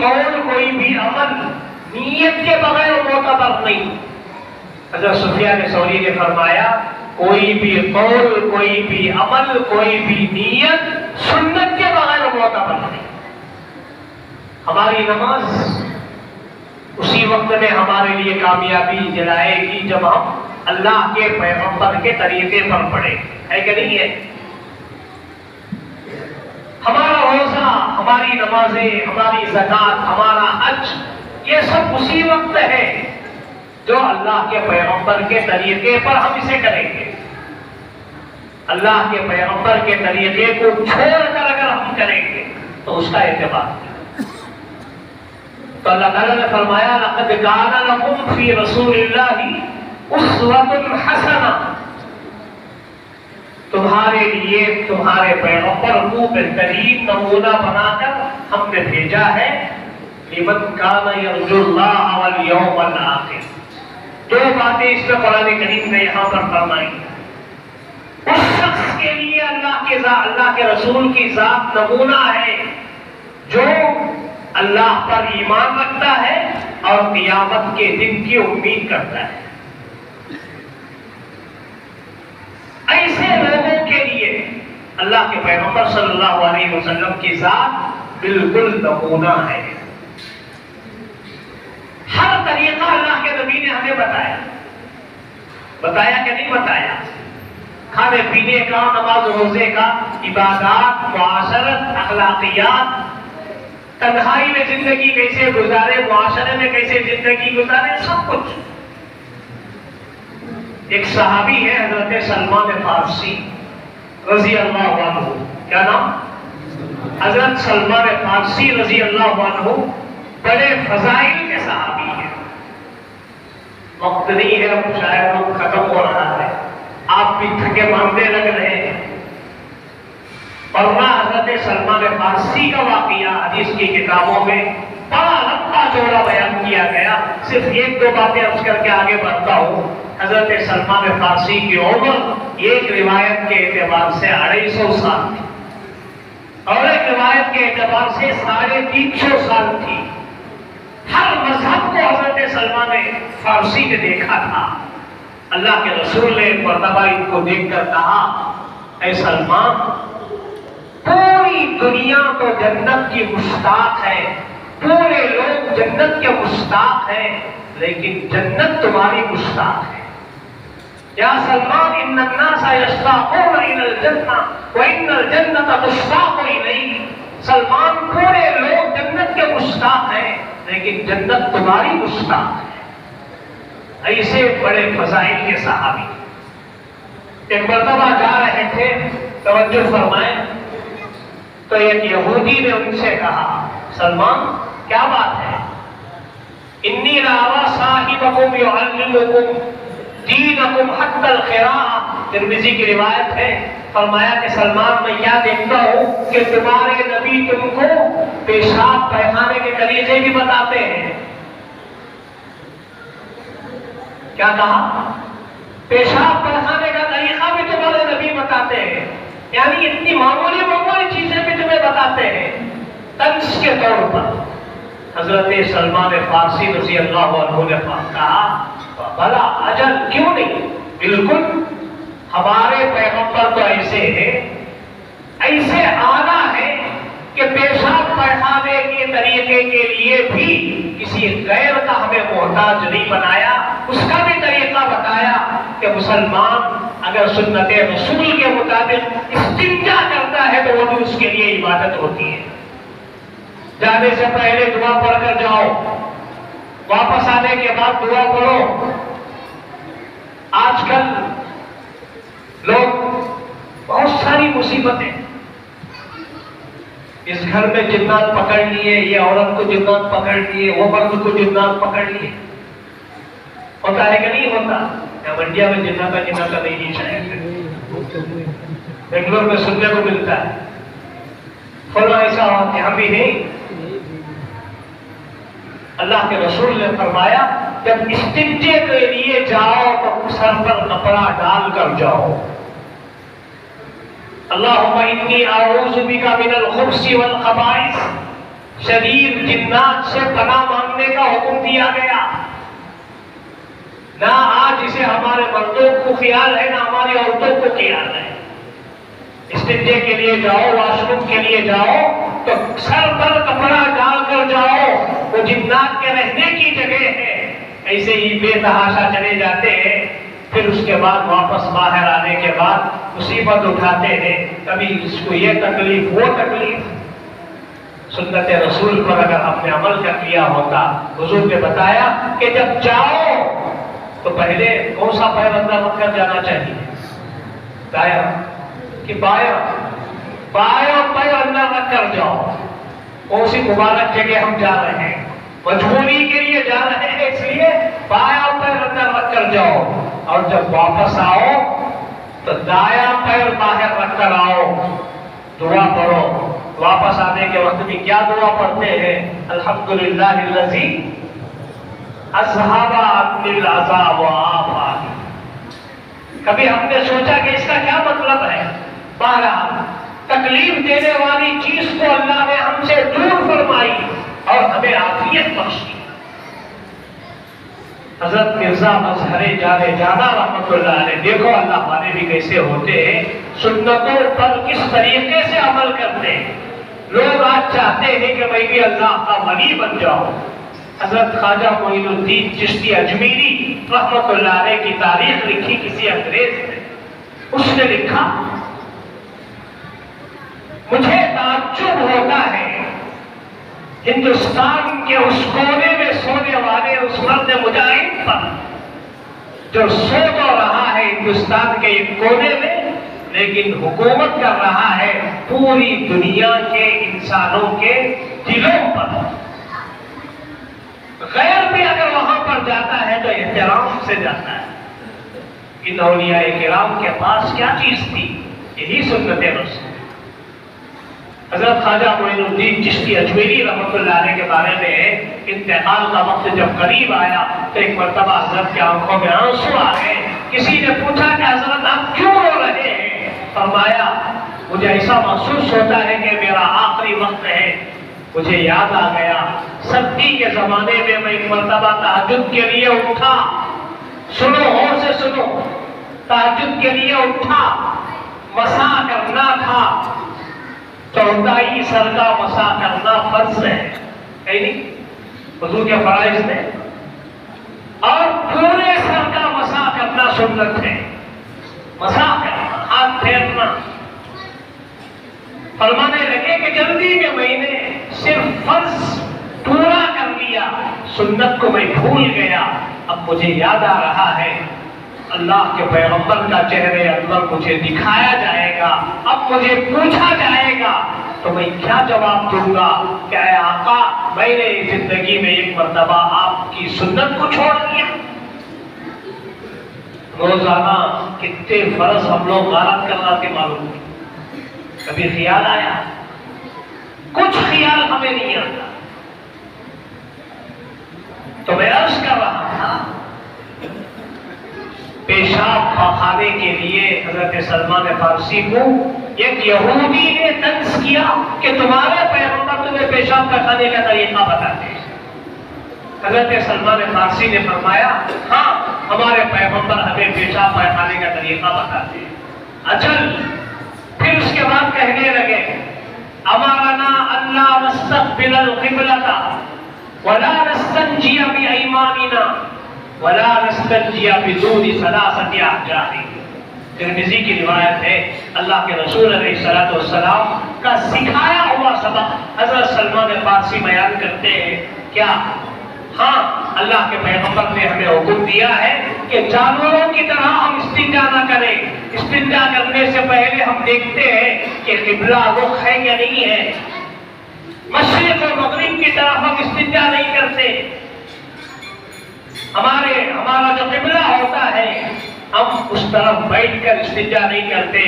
قول کوئی بھی عمل نیت کے بغیر معتبر نہیں. حضرت سفیان ثوری نے فرمایا کوئی بھی قول، کوئی بھی عمل، کوئی بھی نیت سنت کے بغیر معتبر نہیں. ہماری نماز اسی وقت میں ہمارے لیے کامیابی دلائے گی جب ہم اللہ کے پیغمبر کے طریقے پر پڑھیں، ہے کہ نہیں ہے؟ ہمارا روزہ، ہماری نمازیں، ہماری زکوٰۃ، ہمارا حج، یہ سب اسی وقت ہے جو اللہ کے پیغمبر کے طریقے پر ہم اسے کریں گے. اللہ کے پیغمبر کے طریقے کو چھوڑ کر اگر ہم کریں گے تو اس کا اعتبار نہیں. تو اللہ تعالیٰ نے فرمایا لَقَدْ كَانَ لَكُمْ فِي رَسُولِ اللَّهِ أُسْوَةٌ حَسَنَةٌ، تمہارے لیے تمہارے پیغمبر کو بہترین نمونہ بنا کر ہم نے بھیجا ہے. لِمَنْ كَانَ يَرْجُو اللَّهَ وَالْيَوْمَ الْآخِرَ. دو باتیں اس میں قرآن کریم نے یہاں پر فرمائی. اس شخص کے لیے اللہ کے رسول کی ذات نمونہ ہے جو اللہ پر ایمان رکھتا ہے اور قیامت کے دن کی امید کرتا ہے. ایسے لوگوں کے لیے اللہ کے پیغمبر صلی اللہ علیہ وسلم کی ذات بالکل نمونہ ہے. ہر طریقہ اللہ کے نبی نے ہمیں بتایا کہ نہیں بتایا؟ کھانے پینے کا، نماز روزے کا، عبادات، معاشرت، اخلاقیات، تنہائی میں زندگی کیسے گزارے، معاشرے میں کیسے زندگی گزارے، سب کچھ. ایک صحابی ہے حضرت سلمان فارسی رضی اللہ عنہ. کیا نام؟ حضرت سلمان فارسی رضی اللہ عنہ بڑے فضائل کے صحابی ہیں. وقت نہیں ہے، اب شاید وقت ختم ہو رہا ہے، آپ بھی تھکے ماندے لگ رہے ہیں. ورنہ حضرت سلمان فارسی کا واقعہ حدیث کی کتابوں میں بڑا لمبا چوڑا بیان کیا گیا. صرف ایک دو باتیں عرض کر کے آگے بڑھتا ہوں. حضرت سلمان فارسی کی عمر ایک روایت کے اعتبار سے 250 سال تھی اور ایک روایت کے اعتبار سے 350 سال تھی. ہر مذہب کو حضرت سلمان فارسی نے دیکھا تھا. اللہ کے رسول نے ایک مرتبہ ان کو دیکھ کر کہا اے سلمان، پوری دنیا تو جنت کی مشتاق ہے، پورے لوگ جنت کے مشتاق ہیں، لیکن جنت تمہاری مشتاق ہے. یا سلمان ان الناس یشتاقون الی الجنہ وان الجنۃ تشتاق الیہ. سلمان، پورے لوگ جنت کے مشتاق ہیں لیکن جنت تمہاری مشتاق ہے. ایسے بڑے فضائل کے صحابی. ایک مرتبہ جا رہے تھے، توجہ فرمائیں، تو ایک یہودی نے ان سے کہا سلمان کیا بات ہے؟ انی لاوا صاحبکم یعلمکم دینکم حتی القراءۃ. ترمذی کی روایت ہے. فرمایا کہ سلمان، میں کیا دیکھتا ہوں کہ تمہارے نبی تم کو پیشاب پیخانے کے طریقے بھی بتاتے ہیں. کیا کہا؟ پیشاب پیخانے کا طریقہ بھی تمہارے نبی بتاتے ہیں. یعنی اتنی معمولی چیزیں بھی تمہیں بتاتے ہیں. طنز کے طور پر حضرت سلمان فارسی رضی اللہ عنہ نے کہا بھلا اجل کیوں نہیں، بالکل ہمارے پیغمبر تو ایسے ہیں، ایسے اعلیٰ ہے کہ پیشاب پڑھانے کے طریقے کے لیے بھی کسی غیر کا ہمیں محتاج نہیں بنایا. اس کا بھی طریقہ بتایا کہ مسلمان اگر سنت رسول کے مطابق استنجا کرتا ہے تو وہ بھی اس کے لیے عبادت ہوتی ہے. جانے سے پہلے دعا پڑھ کر جاؤ، واپس آنے کے بعد دعا پڑھو. آج کل لوگ بہت ساری مصیبتیں، اس گھر میں جنات پکڑ لیے، یہ عورت کو جنات پکڑ لیے، وہ مرد کو جنات پکڑ لیے. ہوتا ہے کہ نہیں ہوتا؟ یا انڈیا میں جنات نہیں شاید، بنگلور میں سننے کو ملتا ہے. فلاں ایسا یہاں بھی نہیں. اللہ کے رسول نے فرمایا جب استنجے کے لیے جاؤ تو سر پر کپڑا ڈال کر جاؤ. اللہم انی اعوذ بک من الخبث والخبائث. شریر جنات سے پناہ مانگنے کا حکم دیا گیا۔ نہ آج اسے ہمارے مردوں کو خیال ہے، نہ ہماری عورتوں کو خیال ہے۔ استنجے کے لیے جاؤ، واش روم کے لیے جاؤ تو سر پر کپڑا ڈال کر جاؤ، وہ جنات کے رہنے کی جگہ ہے۔ ایسے ہی بے تحاشا چلے جاتے ہیں، پھر اس کے بعد واپس باہر آنے کے بعد مصیبت اٹھاتے ہیں، کبھی اس کو یہ تکلیف وہ تکلیف۔ سنت رسول پر اگر ہم نے عمل کر لیا ہوتا، حضور نے بتایا کہ جب جاؤ تو پہلے کون سا پیر اندر رکھ کر جانا چاہیے؟ دایاں کہ بایاں؟ بایاں پیر اندر رکھ کر جاؤ۔ کون سی مبارک جگہ ہم جا رہے ہیں؟ مجبوری کے لیے جا رہے ہیں، اس لیے بایاں پیر اندر رکھ کر جاؤ، اور جب واپس آؤ تو دایاں پیر باہر رکھ کر آؤ، دعا پڑھو۔ واپس آنے کے وقت بھی کیا دعا پڑھتے ہیں؟ الحمدللہ الذی اذھب عنی العذاب وعافانی۔ کبھی ہم نے سوچا کہ اس کا کیا مطلب ہے؟ بہرحال تکلیف دینے والی چیز کو اللہ نے ہم سے دور فرمائی اور ہمیں عافیت بخشی۔ حضرت مرزا مظہر جانا رحمت اللہ علیہ، دیکھو اللہ والے بھی کیسے ہوتے ہیں، سنتوں پر کس طریقے سے عمل کرتے ہیں۔ لوگ آج چاہتے ہیں کہ میں بھی اللہ کا ولی بن جاؤں۔ حضرت خواجہ معین الدین چشتی اجمیری رحمت اللہ علیہ کی تاریخ لکھی کسی انگریز نے، اس نے لکھا، مجھے تعجب ہوتا ہے ہندوستان کے اس کونے میں سونے والے اس مرد مجاہد پر جو سو تو رہا ہے ہندوستان کے ایک کونے میں، لیکن حکومت کر رہا ہے پوری دنیا کے انسانوں کے دلوں پر۔ غیر بھی اگر وہاں پر جاتا ہے تو احترام سے جاتا ہے۔ ان اولیاء کرام کے پاس کیا چیز تھی؟ یہی سنت رسول۔ حضرت خواجہ معین الدین چشتی اجمیری رحمت اللہ علیہ کے بارے میں انتقال کا وقت جب قریب آیا تو ایک مرتبہ حضرت کی آنکھوں میں آنسو آ گئے۔ کسی نے پوچھا کہ حضرت آپ کیوں رو رہے ہیں؟ فرمایا، مجھے ایسا محسوس ہوتا ہے کہ میرا آخری وقت ہے۔ مجھے یاد آ گیا سردی کے زمانے میں میں ایک مرتبہ تہجد کے لیے اٹھا، سنو غور سے سنو، تہجد کے لیے اٹھا، مسا کرنا تھا، چوتھائی سر کا مسا کرنا فرض ہے، نہیں وضو کے فرائض میں، اور پورے سر کا مسا کرنا سنت ہے۔ مسا کرنا، ہاتھ پھیرنا۔ فرمانے لگے کہ جلدی میں نے صرف فرض پورا کر لیا، سنت کو میں بھول گیا۔ اب مجھے یاد آ رہا ہے اللہ کے پیغمبر کا چہرے انور مجھے دکھایا جائے گا، اب مجھے پوچھا جائے گا تو میں کیا جواب دوں گا کہ اے آقا، میں نے زندگی میں ایک مرتبہ آپ کی سنت کو چھوڑ دیا۔ روزانہ کتنے فرض ہم لوگ غارت کر رہا تھے معلوم نہیں۔ کبھی خیال آیا؟ کچھ خیال ہمیں نہیں آتا۔ تو میں عرض کر رہا تھا، پیشاب پخانے کے لیے حضرت سلمان فارسی کو ایک یہودی نے طنز کیا کہ تمہارے پیغمبر تمہیں پیشاب پخانے کا طریقہ بتاتے ہیں۔ حضرت سلمان فارسی نے فرمایا، ہاں ہمارے پیغمبر ہمیں پیشاب پخانے کا طریقہ بتاتے ہیں۔ اچل پھر اس کے بعد کہنے لگے، امرنا اللہ نستقبل القبلۃ ولا نستنجی بایماننا ولا نستنجی بدون ثلاثۃ احجار۔ ترمذی کی روایت ہے، اللہ کے رسول علیہ الصلوۃ والسلام کا سکھایا ہوا سبق حضرت سلمان فارسی بیان کرتے ہیں۔ کیا؟ ہاں اللہ کے پیغمبر نے ہمیں حکم دیا ہے کہ جانوروں کی طرح ہم استنجا نہ کریں۔ استنجا کرنے سے پہلے ہم دیکھتے ہیں کہ قبلہ رخ ہے یا نہیں ہے۔ مشرق اور مغرب کی طرف ہم استنجا نہیں کرتے۔ ہمارا جو قبلہ ہوتا ہے ہم اس طرف بیٹھ کر استنجا نہیں کرتے،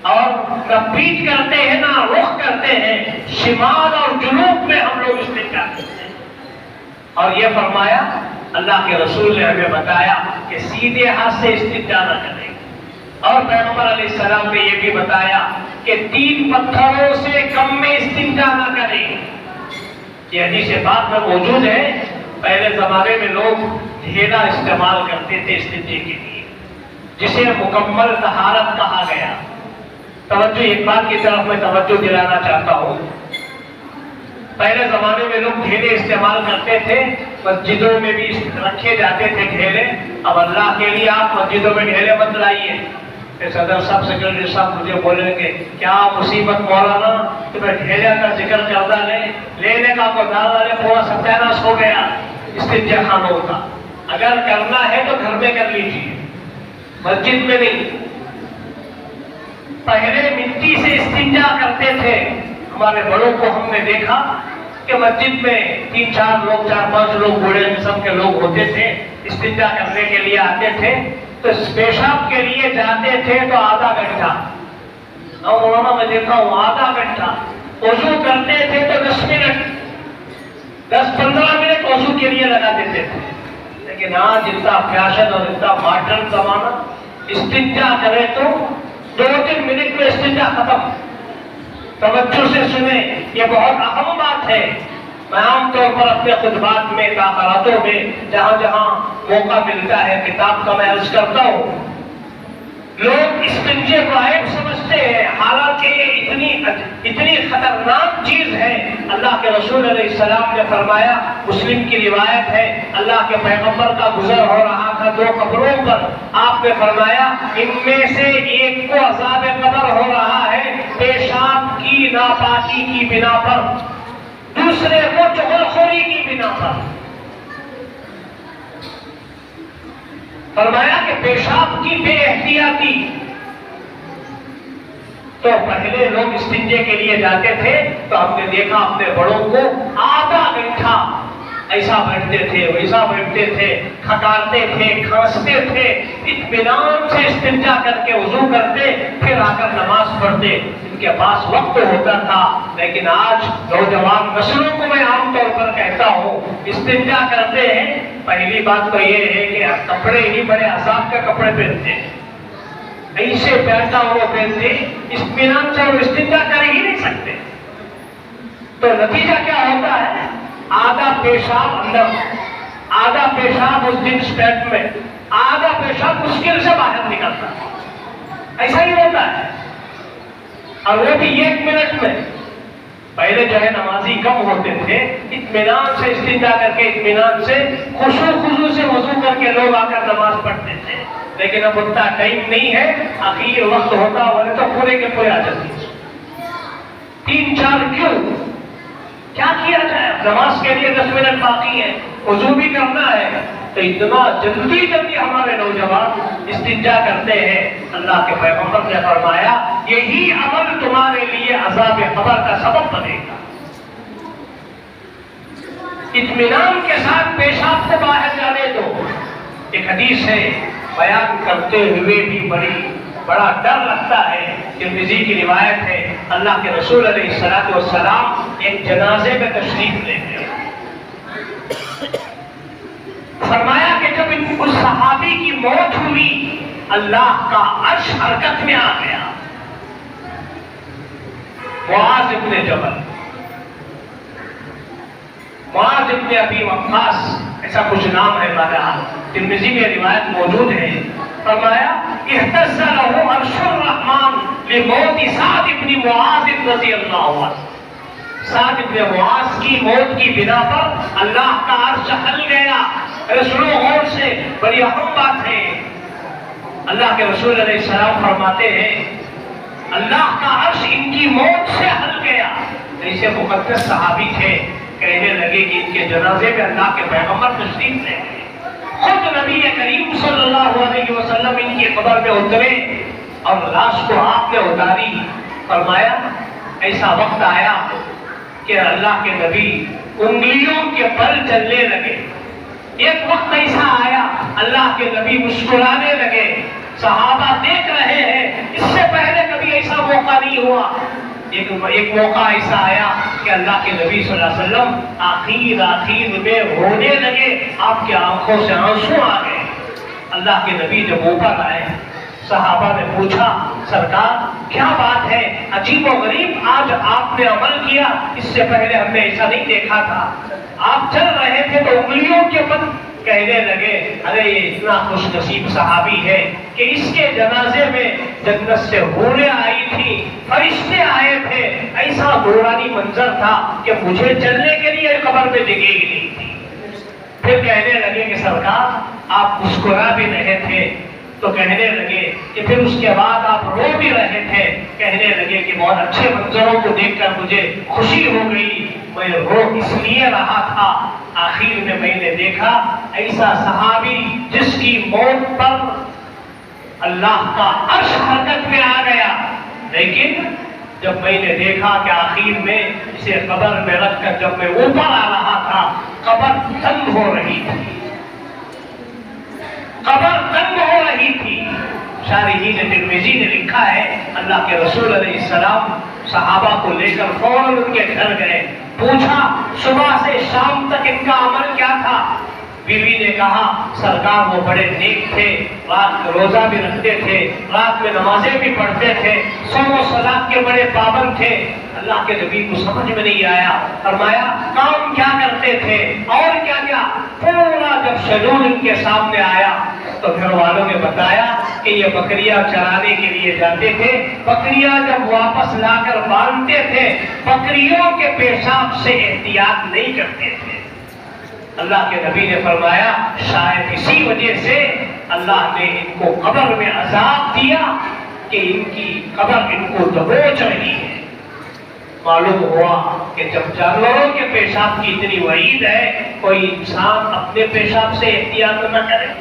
اور نہ پیٹ کرتے ہیں نہ رخ کرتے ہیں، شمال اور جنوب میں ہم لوگ استنجا کرتے ہیں۔ اور یہ فرمایا اللہ کے رسول نے ہمیں بتایا کہ سیدھے ہاتھ سے استنجا نہ کریں، اور پیغمبر علیہ السلام نے یہ بھی بتایا کہ 3 پتھروں سے کم میں استنجا نہ کریں۔ یہ حدیث پاک میں موجود ہے، پہلے زمانے میں لوگ ڈھیلا استعمال کرتے تھے استنجے کے لیے، جسے مکمل طہارت کہا گیا۔ توجہ ایک بات کی طرف میں توجہ دلانا چاہتا ہوں، پہلے زمانے میں لوگ ڈھیلے استعمال کرتے تھے، مسجدوں میں بھی رکھے جاتے تھے ڈھیلے۔ اب اللہ کے لیے آپ مسجدوں میں ڈھیلے مت لائیے۔ صدر صاحب سیکرٹری صاحب مجھے بولیں گے کیا مصیبت مولانا تمہیں ڈھیلے کا ذکر کرتا لینے کا کو دادا نے پورا ستیاناش ہو گیا استنجا خانوں کا۔ اگر کرنا ہے تو گھر میں کر لیجیے، مسجد میں نہیں۔ پہلے مٹی سے استنجا کرتے تھے، ہمارے بڑوں کو ہم نے دیکھا کہ مسجد میں 3-4 لوگ 4-5 لوگ بوڑھے قسم کے لوگ ہوتے تھے، استنجا کرنے کے لیے آتے تھے تو پیشاب کے لیے جاتے تھے تو آدھا گھنٹہ، اور مولانا میں دیکھا ہوں آدھا گھنٹہ، وضو کرتے تھے تو 10 منٹ 10-15 منٹ وضو کے لیے لگا دیتے تھے۔ لیکن آج اتنا فیشن اور اتنا ماڈرن زمانہ، استنجا کرے تو 2-3 منٹ میں استنجا ختم۔ توجہ سے سنیں، یہ بہت اہم بات ہے۔ میں عام طور پر اپنے خطبات میں تقریراتوں میں جہاں جہاں موقع ملتا ہے کتاب کا میں عرض کرتا ہوں، لوگ استنجے کو عیب سمجھتے ہیں، حالانکہ یہ اتنی خطرناک چیز ہے۔ اللہ کے رسول علیہ السلام نے فرمایا، مسلم کی روایت ہے، اللہ کے پیغمبر کا گزر ہو رہا تھا 2 قبروں پر، آپ نے فرمایا ان میں سے ایک کو عذاب قبر ہو رہا ہے پیشاب کی ناپاکی کی بنا پر، دوسرے کو چغلخوری کی بنا پر۔ فرمایا کہ پیشاب کی بے احتیاطی۔ تو پہلے لوگ استنجے کے لیے جاتے تھے تو ہم نے دیکھا اپنے بڑوں کو آدھا گھنٹہ ایسا بیٹھتے تھے ویسا بیٹھتے تھے، کھکارتے تھے، کھانستے تھے، اطمینان سے استنجا کر کے وضو کرتے، پھر آ کر نماز پڑھتے۔ ان کے پاس وقت ہوتا تھا، لیکن آج نوجوان نسلوں کو میں عام طور پر کہتا ہوں استنجا کرتے ہیں، پہلی بات تو یہ ہے کہ کپڑے ہی بڑے عذاب کے کپڑے پہنتے ہیں، ایسے پہنتا وہ پہنتے، اطمینان سے وہ استنجا کر ہی نہیں سکتے۔ تو نتیجہ کیا ہوتا ہے؟ آدھا پیشاب اندر، آدھا پیشاب اس جنس پیٹ میں، آدھا پیشاب مشکل سے باہر نکلتا ہے، ایسا ہی ہوتا ہے، اور وہ بھی 1 منٹ میں۔ پہلے جو ہے نمازی کم ہوتے تھے، اطمینان سے استنجا کر کے، اطمینان سے خضوع سے وضو کر کے لوگ آ کر نماز پڑھتے تھے، لیکن اب اتنا ٹائم نہیں ہے، اخیر وقت ہوتا والے تو پورے کے پورے آ جاتے 3-4 کیوں؟ کیا کیا جائے؟ نماز کے لیے 10 منٹ باقی ہے، وضو بھی کرنا ہے، تو اتنا جلدی ہمارے نوجوان استنجا کرتے ہیں۔ اللہ کے پیغمبر نے فرمایا یہی عمل تمہارے لیے عذاب قبر کا سبب بنے گا۔ اطمینان کے ساتھ پیشاب سے باہر جانے دو۔ ایک حدیث ہے، بیان کرتے ہوئے بھی بڑا ڈر لگتا ہے، ترمذی کی روایت ہے، اللہ کے رسول علیہ السلام ایک جنازے میں تشریف لے گئے، فرمایا کہ جب اس صحابی کی موت ہوئی اللہ کا عرش حرکت میں آ گیا۔ معاذ ابن جبل، معاذ ابن ابی وقاص ایسا کچھ نام ہے، بہرحال ترمذی میں روایت موجود ہے، فرمایا اہتز لہ عرش الرحمن لموت سعد ابن معاذ رضی اللہ عنہ، سعد ابن معاذ کی موت کی بنا پر اللہ کا عرش ہل گیا۔ رسولوں غور سے بڑی اہم بات ہے، اللہ کے رسول علیہ السلام فرماتے ہیں اللہ کا عرش ان کی موت سے ہل گیا۔ ایسے مقدس صحابی تھے، کہنے لگے کہ ان کے جنازے میں اللہ کے پیغمبر تشریف لے گئے، خود نبی کریم صلی اللہ علیہ وسلم ان کی قبر میں اترے اور لاش کو آپ نے اتاری۔ فرمایا ایسا وقت آیا کہ اللہ کے نبی انگلیوں کے بل چلنے لگے، ایک وقت ایسا آیا اللہ کے نبی مسکرانے لگے، صحابہ دیکھ رہے ہیں، اس سے پہلے کبھی ایسا موقع نہیں ہوا۔ ایک موقع ایسا آیا کہ اللہ کے نبی صلی اللہ علیہ وسلم آخر میں رونے لگے، آپ کی آنکھوں سے آنسو آ گئے۔ اللہ کے نبی جب اوپر آئے، صحابہ نے پوچھا سرکار کیا بات ہے، عجیب و غریب آج آپ نے عمل کیا، اس سے پہلے ہم نے ایسا نہیں دیکھا تھا، آپ چل رہے تھے تو انگلیوں کے بل کہنے لگے ارے یہ اتنا خوش نصیب صحابی ہے کہ اس کے جنازے میں جنت سے حوریں آئی تھی، فرشتے آئے تھے، ایسا نورانی منظر تھا کہ مجھے چلنے کے لیے قبر میں جگہ ہی نہیں تھی۔ پھر کہنے لگے کہ سرکار آپ مسکرا بھی رہے تھے، تو کہنے لگے کہ پھر اس کے بعد آپ رو بھی رہے تھے، کہنے لگے کہ بہت اچھے منظروں کو دیکھ کر مجھے خوشی ہو گئی، میں رو اس لیے رہا تھا، آخر میں میں نے دیکھا ایسا صحابی جس کی موت پر اللہ کا عرش حرکت میں آ گیا، لیکن جب میں نے دیکھا کہ آخر میں اسے قبر میں رکھ کر جب میں اوپر آ رہا تھا قبر تنگ ہو رہی تھی، قبر تنگ ہو رہی تھی۔ شارحین ترمذی نے لکھا ہے اللہ کے رسول علیہ السلام صحابہ کو لے کر فوراً ان کے گھر گئے، پوچھا صبح سے شام تک ان کا عمل کیا تھا؟ بیوی نے کہا سرکار وہ بڑے نیک تھے، رات میں روزہ بھی رکھتے تھے، رات میں نمازیں بھی پڑھتے تھے، صوم و صلاۃ کے بڑے پابند تھے۔ اللہ کے نبی کو سمجھ میں نہیں آیا، فرمایا کام کیا کرتے تھے اور کیا کیا؟ پورا جب شیڈول ان کے سامنے آیا تو گھر والوں نے بتایا کہ یہ بکریاں چرانے کے لیے جاتے تھے، بکریاں جب واپس لا کر باندھتے تھے بکریوں کے پیشاب سے احتیاط نہیں کرتے تھے۔ اللہ کے نبی نے فرمایا شاید اسی وجہ سے اللہ نے ان کو قبر میں عذاب دیا کہ ان کی قبر ان کو دبوچ رہی ہے۔ معلوم ہوا کہ جب جانوروں کے پیشاب کی اتنی وعید ہے، کوئی انسان اپنے پیشاب سے احتیاط نہ کرے،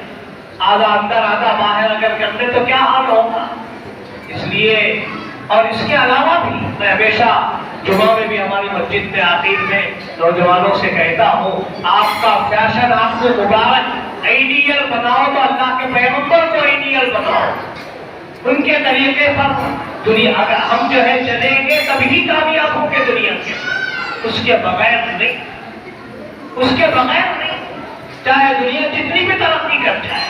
آدھا اندر آدھا باہر اگر کرتے تو کیا حال ہوگا۔ اس لیے اور اس کے علاوہ بھی میں ہمیشہ جمعہ میں بھی ہماری مسجد میں آخر میں نوجوانوں سے کہتا ہوں آپ کا فیشن آپ کو مبارک، آئیڈیل بناؤ تو اللہ کے پیغمبر کو آئیڈیل بناؤ، ان کے طریقے پر دنیا اگر ہم جو ہے چلیں گے تبھی کامیاب ہوں گے دنیا کے، اس کے بغیر نہیں، اس کے بغیر نہیں، چاہے دنیا جتنی بھی ترقی کر جائے۔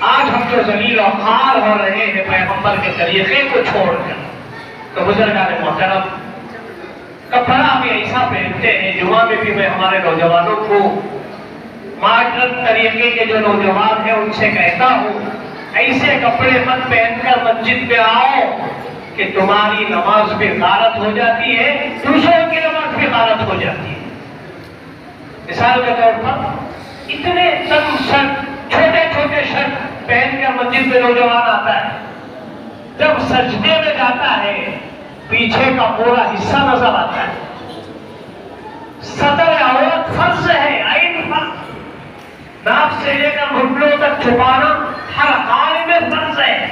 آج ہم جو ذلیل و خوار ہو رہے ہیں پیغمبر کے طریقے کو چھوڑ کر، تو بزرگان محترم کپڑا بھی ایسا پہنتے ہیں۔ جمعہ میں بھی میں ہمارے نوجوانوں کو ماڈرن طریقے کے جو نوجوان ہیں ان سے کہتا ہوں ایسے کپڑے مت پہن کر مسجد میں آؤ کہ تمہاری نماز بھی غارت ہو جاتی ہے، دوسروں کی نماز بھی غارت ہو جاتی ہے۔ مثال کے طور پر اتنے تنگ شرٹ، چھوٹے چھوٹے شرٹ پہن کر مسجد میں نوجوان آتا ہے، جب سجدے میں جاتا ہے پیچھے کا پورا حصہ نظر آتا ہے۔ ستر عورت فرض ہے، عین فرض، ناف سے لے کر گھٹنوں تک چھپانا ہر حال میں فرض ہے۔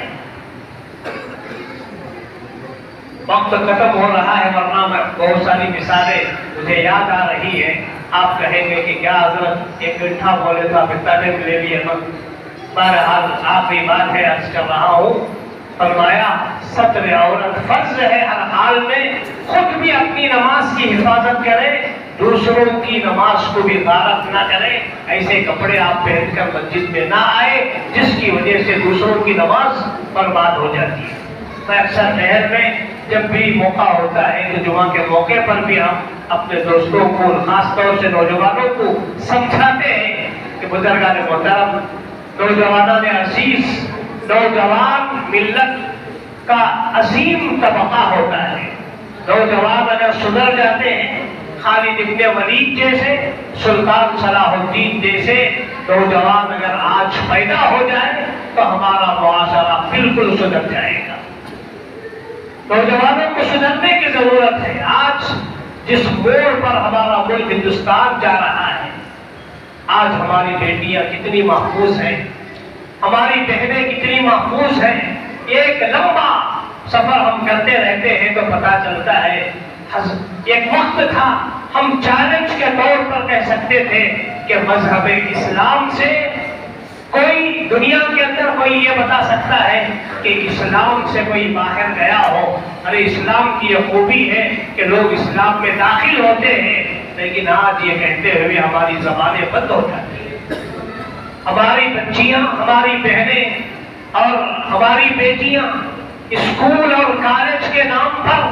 وقت ختم ہو رہا ہے ورنہ میں بہت ساری مثالیں مجھے یاد آ رہی ہیں۔ آپ کہیں گے کہ کیا حضرت ایک گھنٹہ بولے تو آپ اتنا ٹائم لے لیے نا۔ بہرحال آخری بات ہے عرض کر رہا ہوں، فرمایا ستر عورت فرض ہے ہر حال میں، خود بھی اپنی نماز کی حفاظت کرے، دوسروں کی نماز کو بھی غارت نہ کرے، ایسے کپڑے آپ پہن کر مسجد میں نہ آئے جس کی وجہ سے دوسروں کی نماز برباد ہو جاتی ہے۔ میں اکثر شہر میں جب بھی موقع ہوتا ہے تو جمعہ کے موقع پر بھی ہم اپنے دوستوں کو خاص طور سے نوجوانوں کو سمجھاتے ہیں کہ بزرگان محترم، نوجوانان عزیز، نوجوان ملت کا عظیم طبقہ ہوتا ہے۔ نوجوان اگر سدھر جاتے ہیں، خالد ابن ولید جیسے، سلطان صلاح الدین جیسے نوجوان اگر آج پیدا ہو جائے تو ہمارا معاشرہ بالکل سدھر جائے گا۔ نوجوانوں کو سدھرنے کی ضرورت ہے۔ آج جس موڑ پر ہمارا ملک ہندوستان جا رہا ہے، آج ہماری بیٹیاں کتنی محفوظ ہیں، ہماری بہنیں کتنی محفوظ ہیں۔ ایک لمبا سفر ہم کرتے رہتے ہیں تو پتا چلتا ہے ایک وقت تھا ہم چیلنج کے طور پر کہہ سکتے تھے کہ مذہب اسلام سے کوئی دنیا کے اندر کوئی یہ بتا سکتا ہے کہ اسلام سے کوئی باہر گیا ہو۔ ارے اسلام کی یہ خوبی ہے کہ لوگ اسلام میں داخل ہوتے ہیں، لیکن آج یہ کہتے ہوئے ہماری زبانیں بند ہو جاتی ہیں۔ ہماری بچیاں، ہماری بہنیں اور ہماری بیٹیاں اسکول اور کالج کے نام پر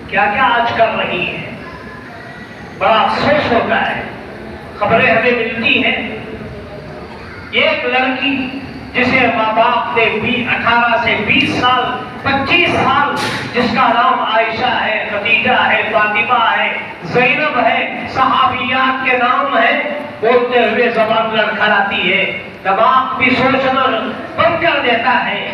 کیا کیا آج کر رہی ہیں، بڑا افسوس ہوتا ہے۔ خبریں ہمیں ملتی ہیں، ایک لڑکی جسے ماں باپ نے 18 سے 20 سال 25 سال، جس کا نام عائشہ ہے، خدیجہ ہے، فاطمہ ہے، زینب ہے، صحابیات کے نام ہے، بولتے ہوئے زبان لڑکھڑاتی ہے، دماغ بھی سوچنا بند کر دیتا ہے۔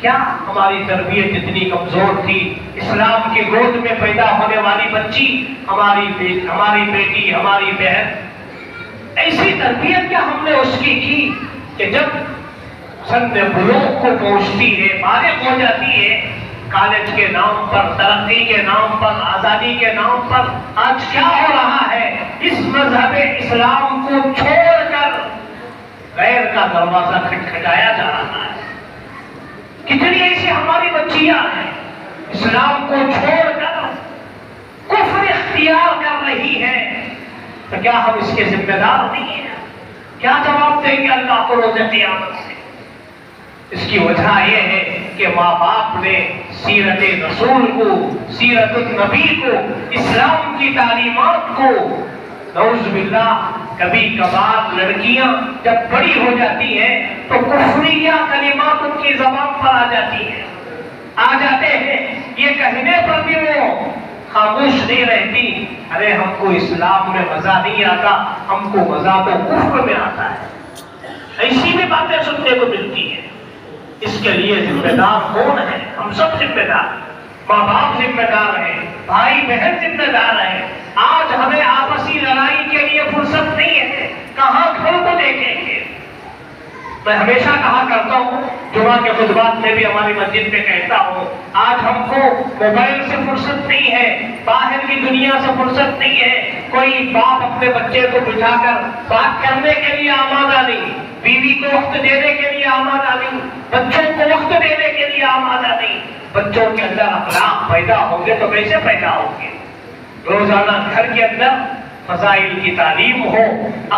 کیا ہماری تربیت اتنی کمزور تھی؟ اسلام کی گود میں پیدا ہونے والی بچی، ہماری بیٹی، ہماری بہن، ایسی تربیت کیا ہم نے اس کی کہ جب سن بلوغ کو پہنچتی ہے، بالغ ہو جاتی ہے، کالج کے نام پر، ترقی کے نام پر، آزادی کے نام پر آج کیا ہو رہا ہے؟ اس مذہب اسلام کو چھوڑ کر غیر کا دروازہ کھٹکھٹایا جا رہا ہے۔ کتنی ایسی ہماری بچیاں ہیں اسلام کو چھوڑ کر کفر اختیار کر رہی ہیں، تو کیا ہم اس کے ذمہ دار نہیں ہیں؟ کیا جواب دیں گے اللہ کو روز قیامت سے؟ اس کی وجہ یہ ہے کہ ماں باپ نے سیرت رسول کو، سیرت النبی کو، اسلام کی تعلیمات کو، نعوذ باللہ کبھی کبھار لڑکیاں جب بڑی ہو جاتی ہیں تو کفریہ کلمات ان کی زبان پر آ جاتی ہیں، آ جاتے ہیں، یہ کہنے پر بھی وہ خاموش نہیں رہتی، ارے ہم کو اسلام میں مزہ نہیں آتا، ہم کو مزہ تو کفر میں آتا ہے۔ ایسی بھی باتیں سننے کو ملتی ہیں۔ اس کے لیے ذمہ دار کون ہے؟ ہم سب ذمہ دار ہیں، ماں باپ ذمہ دار ہیں، بھائی بہن ذمہ دار ہیں۔ آج ہمیں آپسی لڑائی کے لیے فرصت نہیں ہے، کہاں گھر کو دیکھیں گے؟ میں ہمیشہ کہا کرتا ہوں، جمعہ کے خطبات میں بھی ہماری مسجد میں کہتا ہوں، آج ہم کو موبائل سے فرصت نہیں ہے، باہر کی دنیا سے فرصت نہیں ہے۔ کوئی باپ اپنے بچے کو بٹھا کر بات کرنے کے لیے آمادہ نہیں، بیوی کو وقت دینے کے لیے آمادہ نہیں، بچوں کو وقت دینے کے لیے آمادہ نہیں۔ بچوں کے اندر اخلاق پیدا ہوں گے تو کیسے پیدا ہوں گے؟ روزانہ گھر کے اندر فضائل کی تعلیم ہو،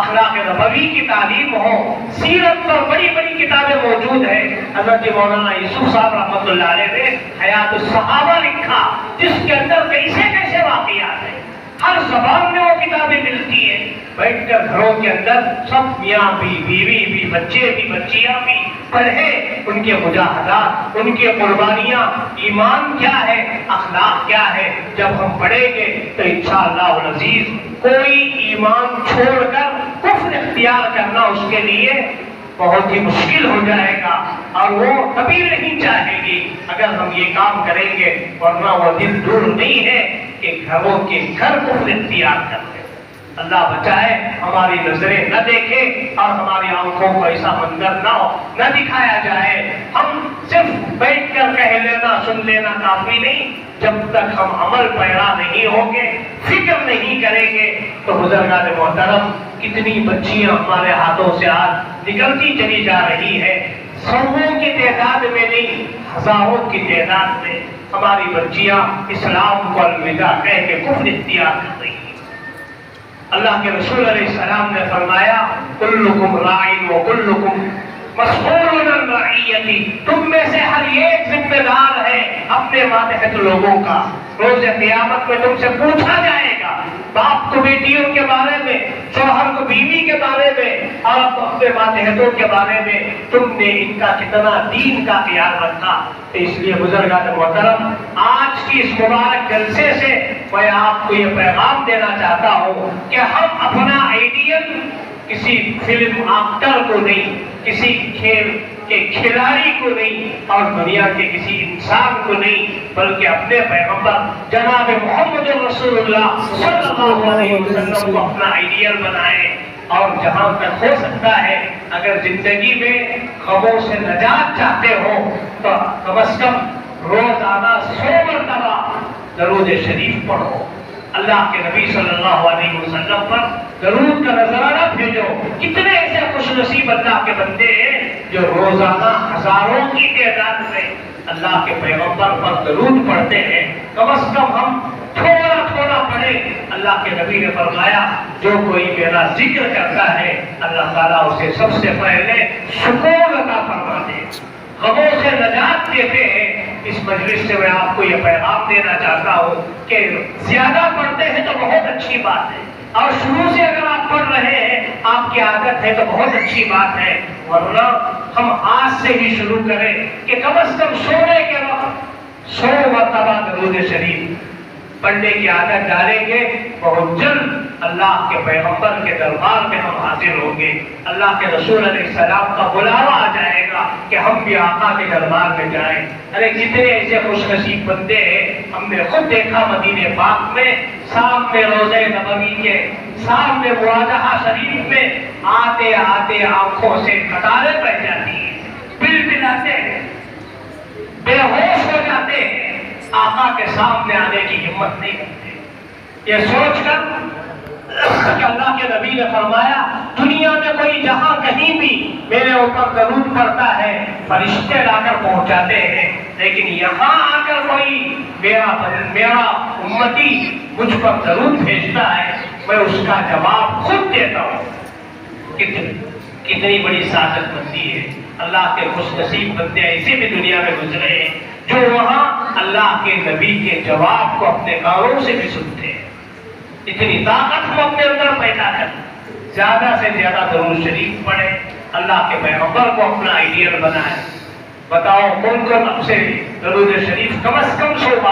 اخلاق نبوی کی تعلیم ہو، سیرت پر بڑی بڑی کتابیں موجود ہیں۔ حضرت مولانا یوسف صاحب رحمۃ اللہ علیہ نے حیات الصحابہ لکھا، جس کے اندر کیسے کیسے واقعات ہیں، ہر زبان میں وہ کتابیں ملتی ہیں۔ بیٹھ کر گھروں کے اندر سب میاں بھی، بیوی بھی، بچے بھی، بچیاں بھی پڑھیں، ان کے مجاہدات، ان کی قربانیاں، ایمان کیا ہے، اخلاق کیا ہے۔ جب ہم پڑھیں گے تو انشاءاللہ العزیز کوئی ایمان چھوڑ کر کفر اختیار کرنا اس کے لیے بہت ہی مشکل ہو جائے گا، اور وہ کبھی نہیں چاہے گی اگر ہم یہ کام کریں گے، ورنہ وہ دن دور نہیں ہے کہ گھروں کے گھر کفر اختیار کر لیں۔ اللہ بچائے ہماری نظریں نہ دیکھیں اور ہماری آنکھوں کو ایسا منظر نہ دکھایا جائے۔ ہم صرف بیٹھ کر کہہ لینا، سن لینا کافی نہیں، جب تک ہم عمل پیرا نہیں ہوں گے، فکر نہیں کریں گے تو بزرگان محترم کتنی بچیاں ہمارے ہاتھوں سے آج نکلتی چلی جا رہی ہے۔ سووں کی تعداد میں نہیں، ہزاروں کی تعداد میں ہماری بچیاں اسلام کو الوداع کہہ کے کفر اختیار کر رہی ہیں۔ اللہ کے رسول علیہ السلام نے فرمایا، کلکم راعٍ وکلکم مسئول عن رعیتی، تم میں سے ہر ایک ذمہ دار ہے اپنے ماتحت لوگوں کا۔ روز قیامت میں تم سے پوچھا جائے گا، باپ کو بیٹیوں کے بارے میں، شوہر کو بیوی کے بارے میں، اور اپنے ماتحتوں کے بارے میں تم نے ان کا کتنا دین کا خیال رکھا۔ اس لیے بزرگان محترم، آج کی اس مبارک جلسے سے میں آپ کو یہ پیغام دینا چاہتا ہوں کہ ہم اپنا آئیڈیل کسی فلم ایکٹر کو نہیں، کسی کھیل کے کھلاڑی کو نہیں، اور دنیا کے کسی انسان کو نہیں، بلکہ اپنے پیغمبر جناب محمد رسول اللہ صلی اللہ علیہ وسلم کو اپنا آئیڈیل بنائیں۔ اور جہاں تک ہو سکتا ہے، اگر زندگی میں غموں سے نجات چاہتے ہو تو کم از کم روزانہ 100 مرتبہ درود شریف پڑھو، اللہ کے نبی صلی اللہ علیہ وسلم پر درود کا نظرانہ بھیجو۔ کتنے ایسے خوش نصیب اللہ کے بندے ہیں جو روزانہ ہزاروں کی تعداد میں اللہ کے پیغمبر پر درود پڑھتے ہیں۔ کم از کم ہم تھوڑا تھوڑا پڑھیں۔ اللہ کے نبی نے فرمایا، جو کوئی میرا ذکر کرتا ہے اللہ تعالیٰ اسے سب سے پہلے سکون عطا فرما دے۔ غموں سے نجات دیتے ہیں۔ اس مجلس سے میں آپ کو یہ پیغام دینا چاہتا ہوں کہ زیادہ پڑھتے ہیں تو بہت اچھی بات ہے، اور شروع سے اگر آپ پڑھ رہے ہیں، آپ کی عادت ہے تو بہت اچھی بات ہے، ورنہ ہم آج سے ہی شروع کریں کہ کم از کم سونے کے وقت 100 مرتبہ درود شریف پڑھنے کی عادت ڈالیں گے، بہت جلد اللہ کے پیغمبر کے دربار میں ہم حاضر ہوں گے، اللہ کے رسول علیہ السلام کا بلاوا آ جائے گا کہ ہم بھی آقا کے دربار میں جائیں۔ ارے جتنے ایسے خوش نصیب بندے ہیں، ہم نے خود دیکھا مدینہ پاک میں، سامنے روضہ نبوی کے سامنے مواضحہ شریف میں آتے آتے آنکھوں سے قطاریں بہ جاتی ہیں، بل بلاتے ہیں، بے ہوش ہو جاتے ہیں، آقا کے سامنے آنے کی ہمت نہیں کرتے۔ یہ سوچ کر کہ اللہ کے نبی نے فرمایا دنیا میں کوئی جہاں کہیں بھی میرے اوپر درود پڑتا ہے فرشتے لا کر پہنچاتے ہیں، لیکن یہاں آ کر کوئی میرا امتی مجھ پر درود بھیجتا ہے، میں اس کا جواب خود دیتا ہوں۔ کتنی بڑی سعادت مندی ہے۔ اللہ کے خوش نصیب بندے ایسے بھی دنیا میں گزرے ہیں جو وہاں اللہ کے نبی کے جواب کو اپنے کانوں سے بھی سنتے ہیں۔ اتنی طاقت ہم اپنے اندر پیدا کریں، زیادہ سے زیادہ درود شریف پڑھیں، اللہ کے پیغمبر کو اپنا آئیڈیل بنائیں۔ بتاؤ کون کون اب سے درود شریف کم از کم 100 بار